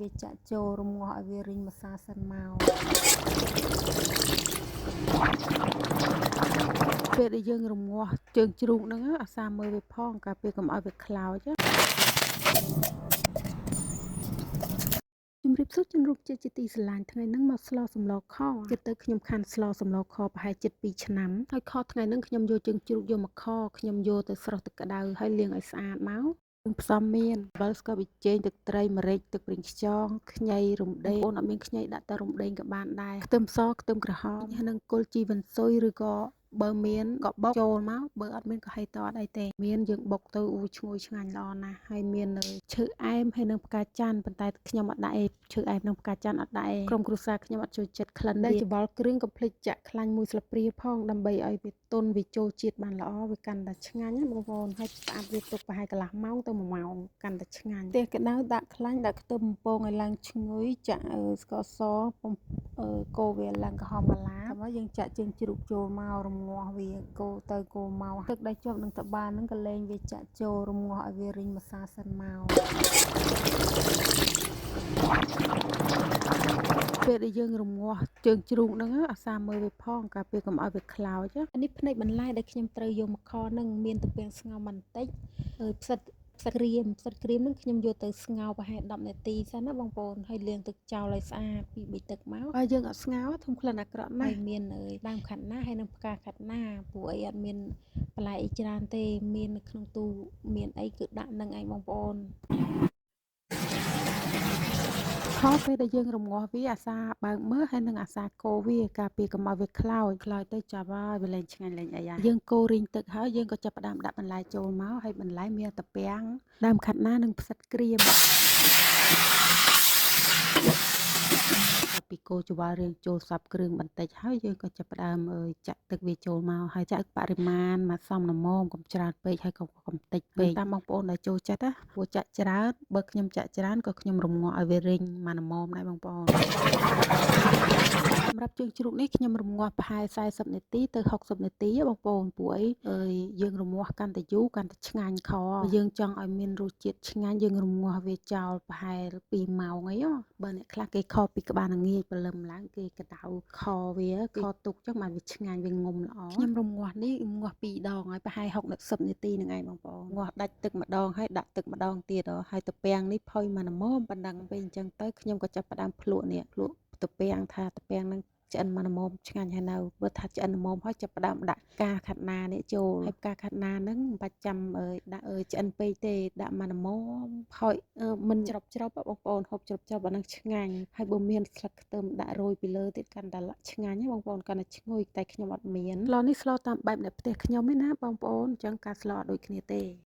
វាចាក់ចូលរងាស់ឲ្យវារីងម្សៅសិនមកពេលដែលយើងរងាស់ជើងជ្រូកហ្នឹងអាសាមើលវាផងការពេលកុំឲ្យវាខ្លោចជំរាបសួរជនរួមជាតិជាទីស្រឡាញ់ថ្ងៃហ្នឹងមកស្លសម្លខគិតទៅខ្ញុំខាន់ស្លសម្លខប្រហែលជិត2ឆ្នាំហើយខថ្ងៃហ្នឹងខ្ញុំយកជើងជ្រូកយកមកខខ្ញុំយកទៅស្រុះទឹកក្តៅហើយលាងឲ្យស្អាតមកផ្សំមានអំបិលស្ករប៊ីចេងទឹកត្រីម្រេចទឹកប្រេងខ្យងខ្ញីរំដេងបងអត់មានខ្ញីដាក់តែរំដេងក៏បានដែរខ្ទឹមសខ្ទឹមក្រហមហើយនឹងគល់ជីវ៉ាន់ស៊ុយឬក៏បើមានក៏បុកចូលមកបើអត់មានក៏ហីតអត់អីទេមានយើងបុកទៅឈ្ងុយឆ្ងាញ់ល្អណាស់ហើយមាននៅឈើអែមហើយនឹងផ្កាច័ន្ទប៉ុន្តែខ្ញុំអត់ដាក់អីឈើអែមនឹងផ្កាច័ន្ទអត់ដាក់អីក្រុមគ្រួសារខ្ញុំអត់ចូលចិត្តក្លិនដែរច្បល់គ្រឿងកុំភ្លេចចាក់ខ្លាញ់1ស្លាបព្រាផងដើម្បីឲ្យវាទន់វាចូលជាតិបានល្អវាកាន់តែឆ្ងាញ់ណាបងប្អូនហើយស្អាតវាទុកប្រហែលកន្លះម៉ោងទៅ1ម៉ោងកាន់តែឆ្ងាញ់ទេសក្តៅដាក់ខ្លាញ់ដាក់ខ្ទឹមបំពងឲ្យឡើងឈ្ងុយចាក់ស្ករសកូរវាឡើងក្រហមកន្លាបហើយយើងចាក់ជើងជ្រូកចូលមករងាស់វាកូរទៅកូរមកទឹកដែលជាប់នឹងត្បាល់ហ្នឹងក៏លែងវាចាក់ចូលរងាស់ឲ្យវារីងម្សៅសិនមកពេលដែលយើងរងាស់ជើងជ្រូកហ្នឹងអាសាមើលវាផងការពេលកុំឲ្យវាខ្លោចនេះភ្នែកបន្លែដែលខ្ញុំត្រូវយកមកខហ្នឹងមានទំពាំងស្ងោរបន្តិចផ្សិតក្រៀមហ្នឹងខ្ញុំយកទៅស្ងោរប្រហែល10នាទីសិនណាបងប្អូនហើយលាងទឹកចោលឲ្យស្អាតពី3ទឹកមកហើយយើងអត់ស្ងោរធំក្លិនអាក្រក់ណាស់ហើយមានដើមខាត់ណាហើយនឹងផ្កាខាត់ណាព្រោះអីអត់មានបន្លែអីច្រើនទេមាននៅក្នុងទូមានអីគឺដាក់នឹងឯងបងប្អូនខពេលដែលយើងរងាស់វាអាសាបើកមើលហើយនឹងអាសាកូរវាការពារកុំឲ្យវាខ្លោចទៅចាប់ហើយវាលែងឆ្ងាញ់លែងអីហើយយើងកូររីងទឹកហើយយើងក៏ចាប់ផ្ដើមដាក់បន្លែចូលមកហើយបន្លែមានត្រពាំងដើមខាត់ណានិងផ្សិតក្រៀមពីកូរច្បល់រៀងចូលសពគ្រឿងបន្តិចហើយយើងក៏ចាប់ផ្ដើមចាក់ទឹកវាចូលមកហើយចាក់បរិមាណមកសមល្មមកុំច្រើនពេកហើយកុំតិចពេកតាមបងប្អូនដែលចូលចិត្តណាព្រោះចាក់ច្រើនបើខ្ញុំចាក់ច្រើនក៏ខ្ញុំរងាស់ឲ្យវារីងមកល្មមដែរបងប្អូនសម្រាប់ជើងជ្រូកនេះខ្ញុំរងាស់ប្រហែល40នាទីទៅ60នាទីបងប្អូនព្រោះអីយើងរងាស់កាន់តែយូរកាន់តែឆ្ងាញ់ខយើងចង់ឲ្យមានរសជាតិឆ្ងាញ់យើងរងាស់វាចោលប្រហែល2ម៉ោងអីបើអ្នកខ្លះគេខពីក្បាលនឹងងាយព្រលឹមឡើងគេកដៅខវាខទុកចឹងបានវាឆ្ងាញ់វាងុំល្អខ្ញុំរងាស់នេះងាស់2ដងហើយប្រហែល60នាទីនឹងឯងបងប្អូនងាស់ដាច់ទឹកម្ដងហើយដាក់ទឹកម្ដងទៀតហើយត្រពាំងនេះផុយមកល្មមប៉ុណ្ណឹងពេលអញ្ចឹងទៅខ្ញុំក៏ចាប់ផ្ដើមភ្លក់ត្រពាំងថាត្រពាំងនឹងឆ្អិនមកល្មមឆ្ងាញ់ហើយនៅបើថាឆ្អិនល្មមហើយចាប់ផ្ដើមដាក់ផ្កាខាត់ណានេះចូលហើយផ្កាខាត់ណាហ្នឹងមិនបាច់ចាំដាក់ឆ្អិនពេកទេដាក់មកល្មមផុយមិនច្របបងប្អូនហូបច្របអាហ្នឹងឆ្ងាញ់ហើយបើមានស្លឹកខ្ទឹមដាក់រោយពីលើទៀតកាន់តែឆ្ងាញ់ហ៎បងប្អូនកាន់តែឈ្ងុយតែខ្ញុំអត់មានស្លនេះស្លតាមបែបអ្នកផ្ទះខ្ញុំឯណាបងប្អូនអញ្ចឹងការស្លអត់ដូចគ្នាទេ